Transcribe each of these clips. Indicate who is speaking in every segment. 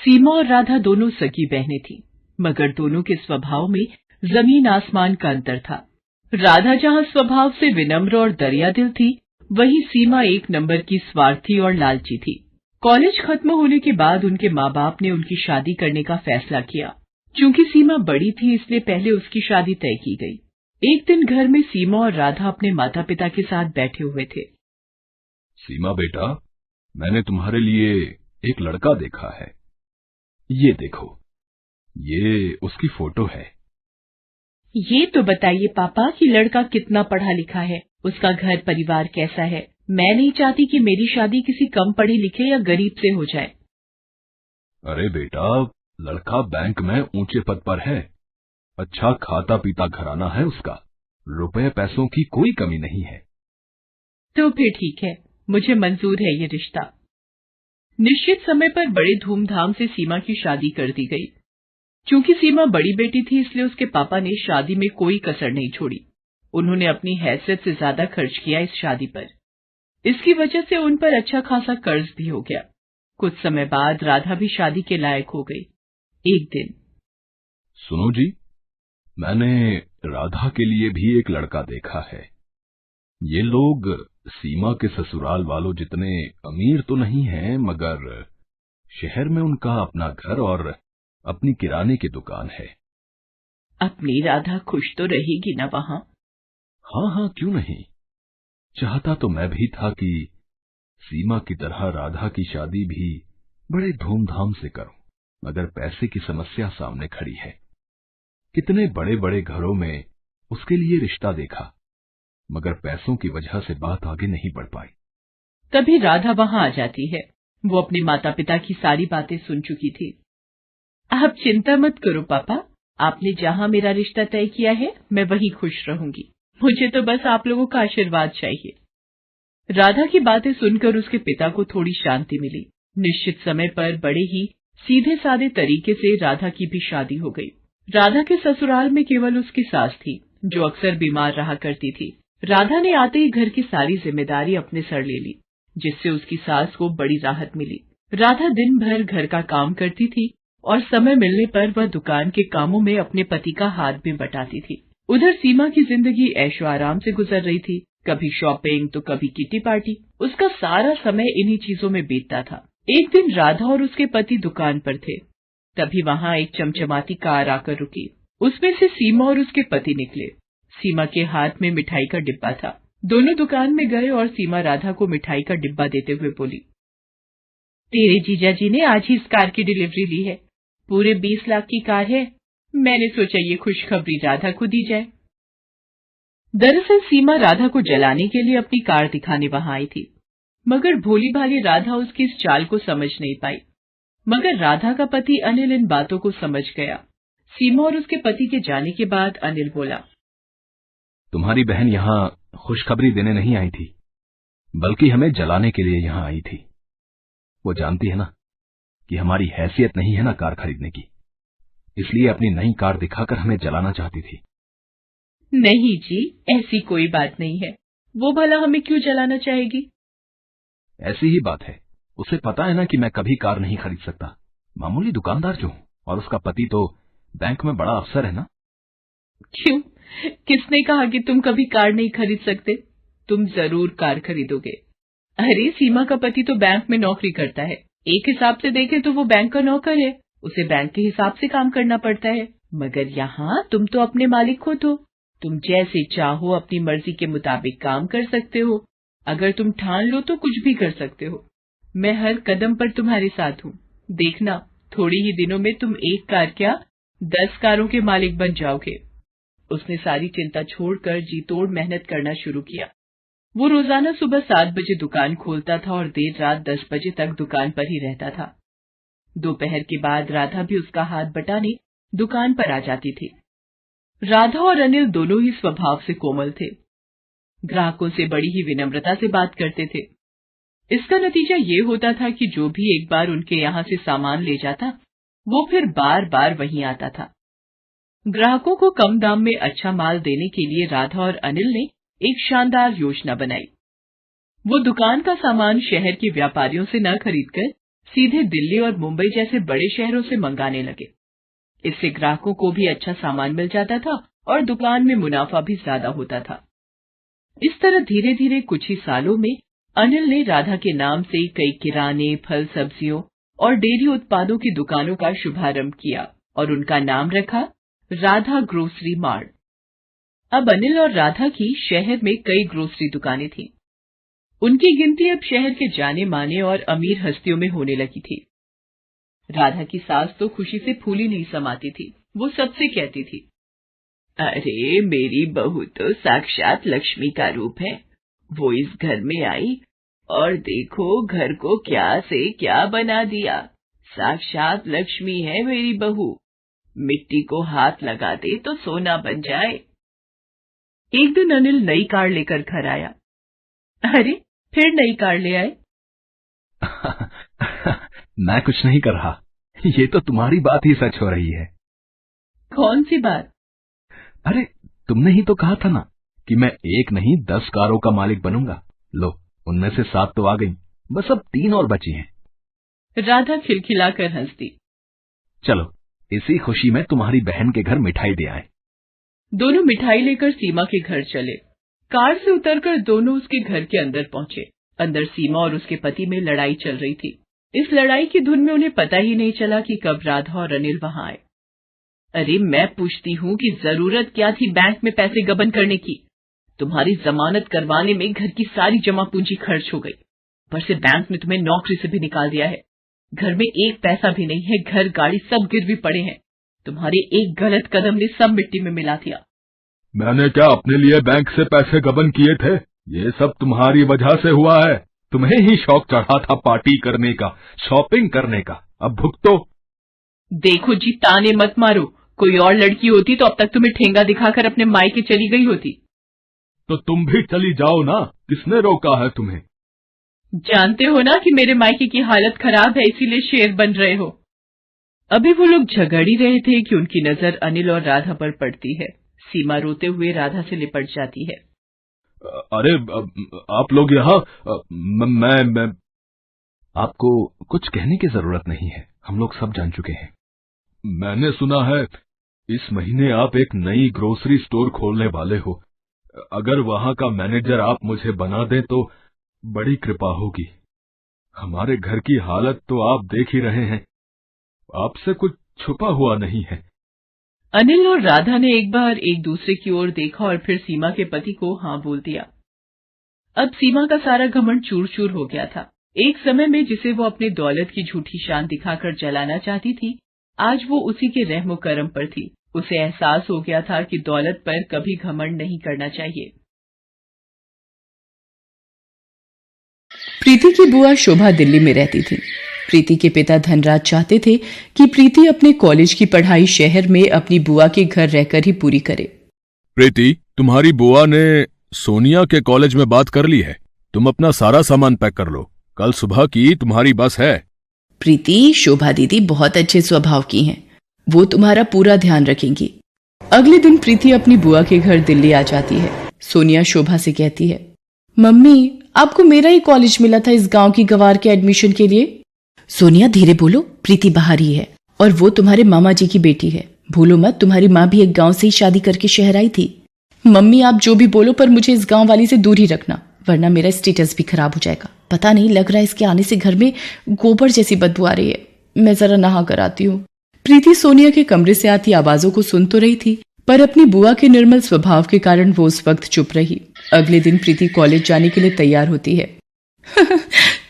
Speaker 1: सीमा और राधा दोनों सगी बहनें थीं, मगर दोनों के स्वभाव में जमीन आसमान का अंतर था। राधा जहां स्वभाव से विनम्र और दरियादिल थी, वहीं सीमा एक नंबर की स्वार्थी और लालची थी। कॉलेज खत्म होने के बाद उनके माँ बाप ने उनकी शादी करने का फैसला किया। चूंकि सीमा बड़ी थी, इसलिए पहले उसकी शादी तय की गई। एक दिन घर में सीमा और राधा अपने माता पिता के साथ बैठे हुए थे।
Speaker 2: सीमा बेटा, मैंने तुम्हारे लिए एक लड़का देखा है। ये देखो, ये उसकी फोटो है।
Speaker 1: ये तो बताइए पापा कि लड़का कितना पढ़ा लिखा है, उसका घर परिवार कैसा है। मैं नहीं चाहती कि मेरी शादी किसी कम पढ़े लिखे या गरीब से हो जाए।
Speaker 2: अरे बेटा, लड़का बैंक में ऊंचे पद पर है, अच्छा खाता पीता घराना है उसका, रुपए पैसों की कोई कमी नहीं है।
Speaker 1: तो फिर ठीक है, मुझे मंजूर है ये रिश्ता। निश्चित समय पर बड़े धूमधाम से सीमा की शादी कर दी गई। चूंकि सीमा बड़ी बेटी थी, इसलिए उसके पापा ने शादी में कोई कसर नहीं छोड़ी। उन्होंने अपनी हैसियत से ज्यादा खर्च किया इस शादी पर। इसकी वजह से उन पर अच्छा खासा कर्ज भी हो गया। कुछ समय बाद राधा भी शादी के लायक हो गई। एक दिन,
Speaker 2: सुनो जी, मैंने राधा के लिए भी एक लड़का देखा है। ये लोग सीमा के ससुराल वालों जितने अमीर तो नहीं हैं, मगर शहर में उनका अपना घर और अपनी किराने की दुकान है।
Speaker 1: अपनी राधा खुश तो रहेगी ना वहां?
Speaker 2: हाँ हाँ, क्यों नहीं। चाहता तो मैं भी था कि सीमा की तरह राधा की शादी भी बड़े धूमधाम से करूं, मगर पैसे की समस्या सामने खड़ी है। कितने बड़े बड़े घरों में उसके लिए रिश्ता देखा, मगर पैसों की वजह से बात आगे नहीं बढ़ पाई।
Speaker 1: तभी राधा वहां आ जाती है। वो अपने माता पिता की सारी बातें सुन चुकी थी। आप चिंता मत करो पापा, आपने जहां मेरा रिश्ता तय किया है, मैं वहीं खुश रहूंगी। मुझे तो बस आप लोगों का आशीर्वाद चाहिए। राधा की बातें सुनकर उसके पिता को थोड़ी शांति मिली। निश्चित समय पर बड़े ही सीधे साधे तरीके से राधा की भी शादी हो गई। राधा के ससुराल में केवल उसकी सास थी, जो अक्सर बीमार रहा करती थी। राधा ने आते ही घर की सारी जिम्मेदारी अपने सर ले ली, जिससे उसकी सास को बड़ी राहत मिली। राधा दिन भर घर का काम करती थी और समय मिलने पर वह दुकान के कामों में अपने पति का हाथ भी बटाती थी। उधर सीमा की जिंदगी ऐशो आराम से गुजर रही थी। कभी शॉपिंग तो कभी किटी पार्टी। उसका सारा समय इन्हीं चीजों में बीतता था। एक दिन राधा और उसके पति दुकान पर थे। तभी वहां एक चमचमाती कार आकर रुकी। उसमें से सीमा और उसके पति निकले। सीमा के हाथ में मिठाई का डिब्बा था। दोनों दुकान में गए और सीमा राधा को मिठाई का डिब्बा देते हुए बोली, तेरे जीजा जी ने आज ही इस कार की डिलीवरी ली है। पूरे 20 लाख की कार है। मैंने सोचा ये खुशखबरी राधा को दी जाए। दरअसल सीमा राधा को जलाने के लिए अपनी कार दिखाने वहां आई थी, मगर भोली भाली राधा उसकी इस चाल को समझ नहीं पाई। मगर राधा का पति अनिल इन बातों को समझ गया। सीमा और उसके पति के जाने के बाद अनिल बोला,
Speaker 2: तुम्हारी बहन यहाँ खुशखबरी देने नहीं आई थी, बल्कि हमें जलाने के लिए यहाँ आई थी। वो जानती है ना कि हमारी हैसियत नहीं है ना कार खरीदने की, इसलिए अपनी नई कार दिखाकर हमें जलाना चाहती थी।
Speaker 1: नहीं जी, ऐसी कोई बात नहीं है। वो भला हमें क्यों जलाना चाहेगी?
Speaker 2: ऐसी ही बात है। उसे पता है ना कि मैं कभी कार नहीं खरीद सकता। मामूली दुकानदार जो हूं, और उसका पति तो बैंक में बड़ा अफसर है ना।
Speaker 1: क्यों? किसने कहा कि तुम कभी कार नहीं खरीद सकते? तुम जरूर कार खरीदोगे। अरे सीमा का पति तो बैंक में नौकरी करता है। एक हिसाब से देखें तो वो बैंक का नौकर है। उसे बैंक के हिसाब से काम करना पड़ता है। मगर यहाँ तुम तो अपने मालिक खुद हो। तुम जैसे चाहो अपनी मर्जी के मुताबिक काम कर सकते हो। अगर तुम ठान लो तो कुछ भी कर सकते हो। मैं हर कदम पर तुम्हारे साथ हूँ। देखना, थोड़ी ही दिनों में तुम एक कार क्या 10 कारों के मालिक बन जाओगे। उसने सारी चिंता छोड़कर जी तोड़ मेहनत करना शुरू किया। वो रोजाना सुबह 7 बजे दुकान खोलता था और देर रात 10 बजे तक दुकान पर ही रहता था। दोपहर के बाद राधा भी उसका हाथ बटाने दुकान पर आ जाती थी। राधा और अनिल दोनों ही स्वभाव से कोमल थे। ग्राहकों से बड़ी ही विनम्रता से बात करते थे। इसका नतीजा ये होता था कि जो भी एक बार उनके यहाँ से सामान ले जाता, वो फिर बार बार वहीं आता था। ग्राहकों को कम दाम में अच्छा माल देने के लिए राधा और अनिल ने एक शानदार योजना बनाई। वो दुकान का सामान शहर के व्यापारियों से न खरीदकर सीधे दिल्ली और मुंबई जैसे बड़े शहरों से मंगाने लगे। इससे ग्राहकों को भी अच्छा सामान मिल जाता था और दुकान में मुनाफा भी ज्यादा होता था। इस तरह धीरे धीरे कुछ ही सालों में अनिल ने राधा के नाम से कई किराने, फल, सब्जियों और डेयरी उत्पादों की दुकानों का शुभारंभ किया और उनका नाम रखा राधा ग्रोसरी मार्ट। अब अनिल और राधा की शहर में कई ग्रोसरी दुकानें थीं। उनकी गिनती अब शहर के जाने माने और अमीर हस्तियों में होने लगी थी। राधा की सास तो खुशी से फूली नहीं समाती थी। वो सबसे कहती थी, अरे मेरी बहू तो साक्षात लक्ष्मी का रूप है। वो इस घर में आई और देखो घर को क्या से क्या बना दिया। साक्षात लक्ष्मी है मेरी बहू, मिट्टी को हाथ लगा दे तो सोना बन जाए। एक दिन अनिल नई कार लेकर घर आया। अरे फिर नई कार ले आए?
Speaker 2: मैं कुछ नहीं कर रहा, ये तो तुम्हारी बात ही सच हो रही है।
Speaker 1: कौन सी बात?
Speaker 2: अरे तुमने ही तो कहा था ना कि मैं 1 नहीं 10 कारों का मालिक बनूंगा। लो, उनमें से 7 तो आ गई, बस अब 3 और बची हैं।
Speaker 1: राधा खिलखिलाकर हंस दी।
Speaker 2: चलो इसी खुशी में तुम्हारी बहन के घर मिठाई दे आए।
Speaker 1: दोनों मिठाई लेकर सीमा के घर चले। कार से उतरकर दोनों उसके घर के अंदर पहुंचे। अंदर सीमा और उसके पति में लड़ाई चल रही थी। इस लड़ाई की धुन में उन्हें पता ही नहीं चला कि कब राधा और अनिल वहां आए। अरे मैं पूछती हूँ कि जरूरत क्या थी बैंक में पैसे गबन करने की? तुम्हारी जमानत करवाने में घर की सारी जमा पूंजी खर्च हो गई। पर से बैंक ने तुम्हें नौकरी से भी निकाल दिया है। घर में एक पैसा भी नहीं है, घर गाड़ी सब गिरवी पड़े हैं। तुम्हारे एक गलत कदम ने सब मिट्टी में मिला दिया।
Speaker 2: मैंने क्या अपने लिए बैंक से पैसे गबन किए थे? ये सब तुम्हारी वजह से हुआ है। तुम्हें ही शौक चढ़ा था पार्टी करने का, शॉपिंग करने का, अब भुगतो।
Speaker 1: देखो जी, ताने मत मारो। कोई और लड़की होती तो अब तक तुम्हें ठेंगा दिखाकर अपने मायके चली गई होती।
Speaker 2: तो तुम भी चली जाओ ना, किसने रोका है तुम्हें?
Speaker 1: जानते हो ना कि मेरे मायके की हालत खराब है, इसीलिए शेर बन रहे हो। अभी वो लोग झगड़ ही रहे थे कि उनकी नजर अनिल और राधा पर पड़ती है। सीमा रोते हुए राधा से लिपट जाती है।
Speaker 2: अरे आप लोग यहाँ, मैं आपको कुछ कहने की जरूरत नहीं है, हम लोग सब जान चुके हैं। मैंने सुना है इस महीने आप एक नई ग्रोसरी स्टोर खोलने वाले हो। अगर वहां का मैनेजर आप मुझे बना दें तो बड़ी कृपा होगी। हमारे घर की हालत तो आप देख ही रहे हैं, आपसे कुछ छुपा हुआ नहीं है।
Speaker 1: अनिल और राधा ने एक बार एक दूसरे की ओर देखा और फिर सीमा के पति को हाँ बोल दिया। अब सीमा का सारा घमंड चूर चूर हो गया था। एक समय में जिसे वो अपने दौलत की झूठी शान दिखाकर जलाना चाहती थी, आज वो उसी के रहमो करम पर थी। उसे एहसास हो गया था कि दौलत पर कभी घमंड नहीं करना चाहिए।
Speaker 3: प्रीति की बुआ शोभा दिल्ली में रहती थी। प्रीति के पिता धनराज चाहते थे कि प्रीति अपने कॉलेज की पढ़ाई शहर में अपनी बुआ के घर रहकर ही पूरी करे।
Speaker 4: प्रीति, तुम्हारी बुआ ने सोनिया के कॉलेज में बात कर ली है। तुम अपना सारा सामान पैक कर लो, कल सुबह की तुम्हारी बस है।
Speaker 3: प्रीति, शोभा दीदी बहुत अच्छे स्वभाव की हैं, वो तुम्हारा पूरा ध्यान रखेंगी। अगले दिन प्रीति अपनी बुआ के घर दिल्ली आ जाती है। सोनिया शोभा से कहती है, मम्मी आपको मेरा ही कॉलेज मिला था इस गांव की गवार के एडमिशन के लिए। सोनिया धीरे बोलो, प्रीति बाहर ही है और वो तुम्हारे मामा जी की बेटी है। भूलो मत, तुम्हारी माँ भी एक गांव से ही शादी करके शहर आई थी। मम्मी आप जो भी बोलो पर मुझे इस गांव वाली से दूर ही रखना, वरना मेरा स्टेटस भी खराब हो जाएगा। पता नहीं, लग रहा है इसके आने से घर में गोबर जैसी बदबू आ रही है। मैं जरा नहा कर आती हूँ। प्रीति सोनिया के कमरे से आती आवाजों को सुन तो रही थी, पर अपनी बुआ के निर्मल स्वभाव के कारण वो उस वक्त चुप रही। अगले दिन प्रीति कॉलेज जाने के लिए तैयार होती है।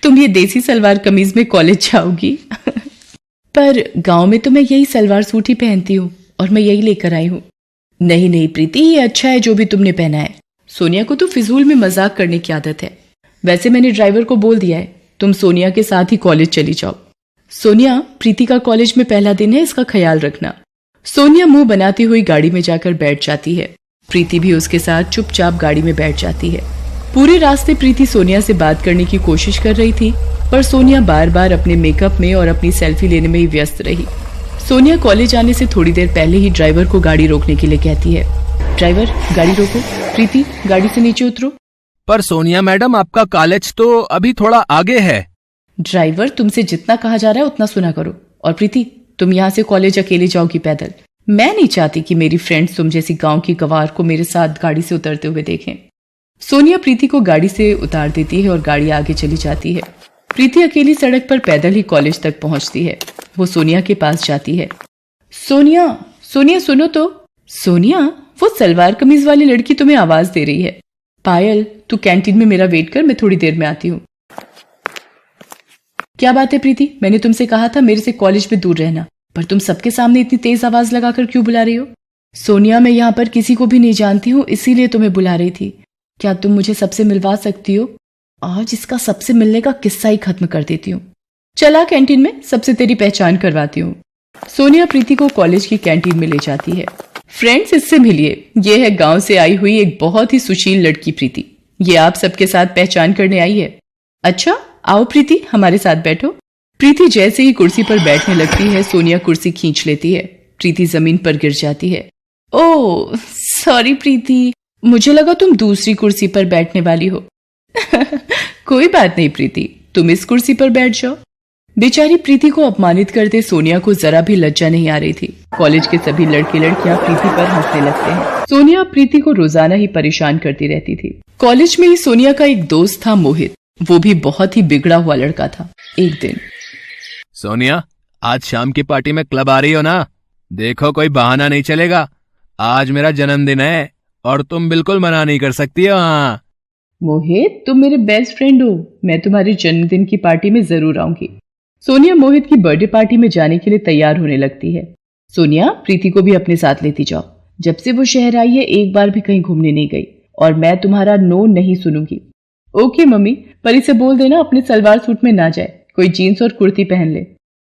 Speaker 3: तुम ये देसी सलवार कमीज में कॉलेज जाओगी? पर गांव में तो मैं यही सलवार सूट ही पहनती हूँ और मैं यही लेकर आई हूँ। नहीं नहीं प्रीति, ये अच्छा है जो भी तुमने पहना है। सोनिया को तो फिजूल में मजाक करने की आदत है। वैसे मैंने ड्राइवर को बोल दिया है, तुम सोनिया के साथ ही कॉलेज चली जाओ। सोनिया, प्रीति का कॉलेज में पहला दिन है, इसका ख्याल रखना। सोनिया मुंह बनाती हुई गाड़ी में जाकर बैठ जाती है। प्रीति भी उसके साथ चुपचाप गाड़ी में बैठ जाती है। पूरे रास्ते प्रीति सोनिया से बात करने की कोशिश कर रही थी, पर सोनिया बार बार अपने मेकअप में और अपनी सेल्फी लेने में ही व्यस्त रही। सोनिया कॉलेज आने से थोड़ी देर पहले ही ड्राइवर को गाड़ी रोकने के लिए कहती है, ड्राइवर गाड़ी रोको, प्रीति गाड़ी से नीचे उतरो।
Speaker 4: पर सोनिया मैडम, आपका कॉलेज तो अभी थोड़ा आगे है।
Speaker 3: ड्राइवर, तुमसे जितना कहा जा रहा है उतना सुना करो। और प्रीति, तुम यहाँ से कॉलेज अकेले जाओगी पैदल। मैं नहीं चाहती कि मेरी फ्रेंड्स तुम जैसी गांव की गवार को मेरे साथ गाड़ी से उतरते हुए देखें। सोनिया प्रीति को गाड़ी से उतार देती है और गाड़ी आगे चली जाती है। प्रीति अकेली सड़क पर पैदल ही कॉलेज तक पहुंचती है। वो सोनिया के पास जाती है। सोनिया, सोनिया सुनो तो। सोनिया, वो सलवार कमीज वाली लड़की तुम्हें आवाज दे रही है। पायल, तू कैंटीन में मेरा वेट कर, मैं थोड़ी देर में आती हूँ। क्या बात है प्रीति, मैंने तुमसे कहा था मेरे से कॉलेज में दूर रहना, पर तुम सबके सामने इतनी तेज आवाज लगाकर क्यों बुला रही हो? सोनिया, मैं यहाँ पर किसी को भी नहीं जानती हूँ, इसीलिए तुम्हें बुला रही थी। क्या तुम मुझे सबसे मिलवा सकती हो? आज इसका सबसे मिलने का किस्सा ही खत्म कर देती हूँ। चला कैंटीन में, सबसे तेरी पहचान करवाती हूँ। सोनिया प्रीति को कॉलेज की कैंटीन में ले जाती है। फ्रेंड्स, इससे मिलिए, ये है गांव से आई हुई एक बहुत ही सुशील लड़की प्रीति। ये आप सबके साथ पहचान करने आई है। अच्छा, आओ प्रीति, हमारे साथ बैठो। प्रीति जैसे ही कुर्सी पर बैठने लगती है, सोनिया कुर्सी खींच लेती है। प्रीति जमीन पर गिर जाती है। ओह सॉरी प्रीति, मुझे लगा तुम दूसरी कुर्सी पर बैठने वाली हो। कोई बात नहीं प्रीति, तुम इस कुर्सी पर बैठ जाओ। बेचारी प्रीति को अपमानित करते सोनिया को जरा भी लज्जा नहीं आ रही थी। कॉलेज के सभी लड़के लड़कियां प्रीति पर हंसने लगते हैं। सोनिया प्रीति को रोजाना ही परेशान करती रहती थी। कॉलेज में ही सोनिया का एक दोस्त था मोहित, वो भी बहुत ही बिगड़ा हुआ लड़का था। एक दिन,
Speaker 4: सोनिया, आज शाम की पार्टी में क्लब आ रही हो ना? देखो कोई बहाना नहीं चलेगा, आज मेरा जन्मदिन है और तुम बिल्कुल मना नहीं कर सकती हो। हाँ
Speaker 3: मोहित, तुम मेरे बेस्ट फ्रेंड हो, मैं तुम्हारे जन्मदिन की पार्टी में जरूर आऊंगी। सोनिया मोहित की बर्थडे पार्टी में जाने के लिए तैयार होने लगती है। सोनिया, प्रीति को भी अपने साथ लेती जाओ। जब से वो शहर आई है एक बार भी कहीं घूमने नहीं गई और मैं तुम्हारा नो नहीं सुनूंगी। ओके मम्मी, पर इसे बोल देना अपने सलवार सूट में ना जाए, कोई जीन्स और कुर्ती पहन ले।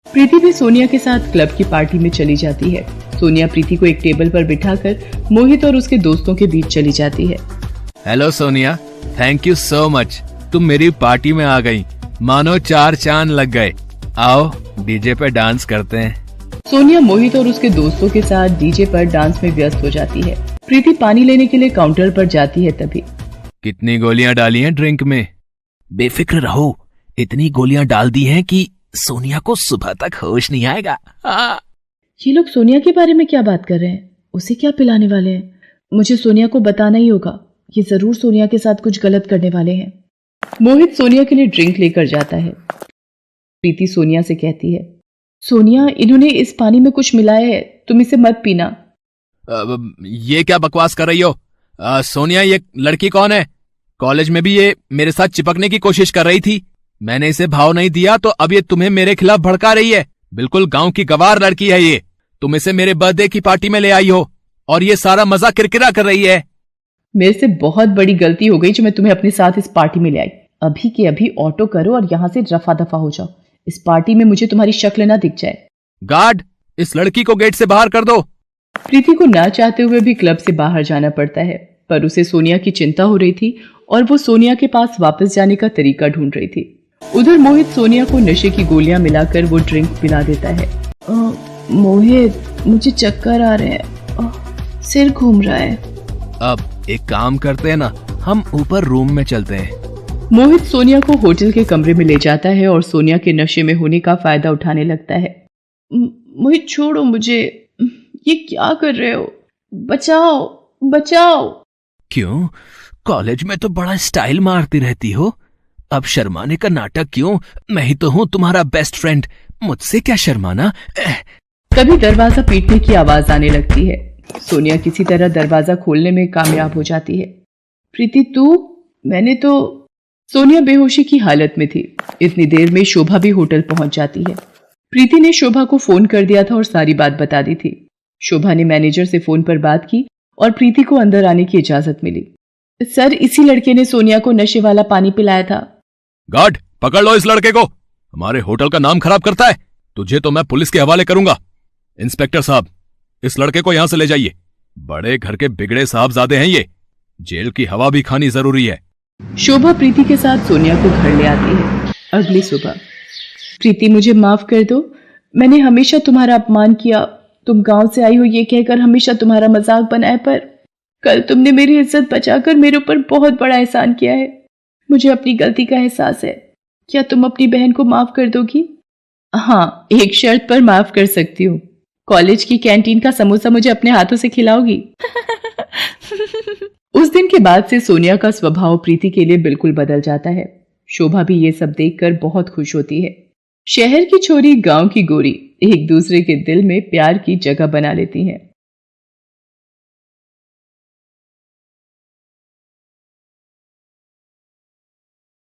Speaker 3: प्रीति भी सोनिया के साथ क्लब की पार्टी में चली जाती है। सोनिया प्रीति को एक टेबल पर बिठाकर मोहित और उसके दोस्तों के बीच चली जाती है।
Speaker 4: Hello Sonia, thank you so much, तुम मेरी पार्टी में आ गई, मानो 4 चांद लग गए। आओ डीजे पे डांस करते हैं।
Speaker 3: सोनिया मोहित और उसके दोस्तों के साथ डीजे पर डांस में व्यस्त हो जाती है। प्रीति पानी लेने के लिए काउंटर पर जाती है। तभी,
Speaker 4: कितनी गोलियां डाली हैं ड्रिंक में?
Speaker 5: बेफिक्र रहो, इतनी गोलियां डाल दी हैं कि सोनिया को सुबह तक होश नहीं आएगा।
Speaker 3: ये लोग सोनिया के बारे में क्या बात कर रहे हैं? उसे क्या पिलाने वाले हैं? मुझे सोनिया को बताना ही होगा, ये जरूर सोनिया के साथ कुछ गलत करने वाले हैं। मोहित सोनिया के लिए ड्रिंक लेकर जाता है। प्रीति सोनिया से कहती है, सोनिया, इन्होंने इस पानी में कुछ मिलाया है, तुम इसे मत पीना।
Speaker 4: ये क्या बकवास कर रही हो? सोनिया, ये लड़की कौन है? कॉलेज में भी ये मेरे साथ चिपकने की कोशिश कर रही थी, मैंने इसे भाव नहीं दिया तो अब ये तुम्हें मेरे खिलाफ भड़का रही है। बिल्कुल गांव की गवार लड़की है ये। तुम इसे मेरे बर्थडे की पार्टी में ले आई हो और ये सारा मजा किरकिरा कर रही है।
Speaker 3: मेरे से बहुत बड़ी गलती हो गई जो मैं तुम्हें अपने साथ इस पार्टी में ले आई। अभी के अभी ऑटो करो और यहाँ से रफा दफा हो जाओ। इस पार्टी में मुझे तुम्हारी शक्ल ना दिख जाए।
Speaker 4: गार्ड, इस लड़की को गेट से बाहर कर दो।
Speaker 3: प्रीति को ना चाहते हुए भी क्लब से बाहर जाना पड़ता है, पर उसे सोनिया की चिंता हो रही थी और वो सोनिया के पास वापस जाने का तरीका ढूंढ रही थी। उधर मोहित सोनिया को नशे की गोलियां मिलाकर वो ड्रिंक पिला देता है। मोहित, मुझे चक्कर आ रहे हैं, सिर घूम रहा है।
Speaker 4: अब एक काम करते हैं ना, हम ऊपर रूम में चलते हैं।
Speaker 3: मोहित सोनिया को होटल के कमरे में ले जाता है और सोनिया के नशे में होने का फायदा उठाने लगता है। मोहित छोड़ो मुझे, ये क्या कर रहे हो? बचाओ बचाओ।
Speaker 5: क्यों? कॉलेज में तो बड़ा स्टाइल मारती रहती हो, अब शर्माने का नाटक क्यों? मैं ही तो हूँ तुम्हारा बेस्ट फ्रेंड, मुझसे क्या शर्माना।
Speaker 3: तभी दरवाजा पीटने की आवाज आने लगती है। सोनिया किसी तरह दरवाजा खोलने में कामयाब हो जाती है। प्रीति, तू? मैंने तो। सोनिया बेहोशी की हालत में थी। इतनी देर में शोभा भी होटल पहुंच जाती है। प्रीति ने शोभा को फोन कर दिया था और सारी बात बता दी थी। शोभा ने मैनेजर से फोन पर बात की और प्रीति को अंदर आने की इजाजत मिली। सर, इसी लड़के ने सोनिया को नशे वाला पानी पिलाया था।
Speaker 4: गार्ड, पकड़ लो इस लड़के को, हमारे होटल का नाम खराब करता है। तुझे तो मैं पुलिस के हवाले करूंगा। इंस्पेक्टर साहब, इस लड़के को यहां से ले जाइए। बड़े घर के बिगड़े साहबजादे हैं ये, जेल की हवा भी खानी जरूरी है।
Speaker 3: शोभा प्रीति के साथ सोनिया को घर ले आती है। अगली सुबह, प्रीति, मुझे माफ कर दो, मैंने हमेशा तुम्हारा अपमान किया। तुम गांव से आई हो ये कहकर हमेशा तुम्हारा मजाक बनाया, पर कल तुमने मेरी इज्जत बचाकर मेरे ऊपर बहुत बड़ा एहसान किया है। मुझे अपनी गलती का एहसास है। क्या तुम अपनी बहन को माफ कर दोगी? हाँ, एक शर्त पर माफ कर सकती हूँ। कॉलेज की कैंटीन का समोसा मुझे अपने हाथों से खिलाओगी? उस दिन के बाद से सोनिया का स्वभाव प्रीति के लिए बिल्कुल बदल जाता है। शोभा भी ये सब देखकर बहुत खुश होती है। शहर की छोरी, गांव की गोरी एक दूसरे के दिल में प्यार की जगह बना लेती हैं।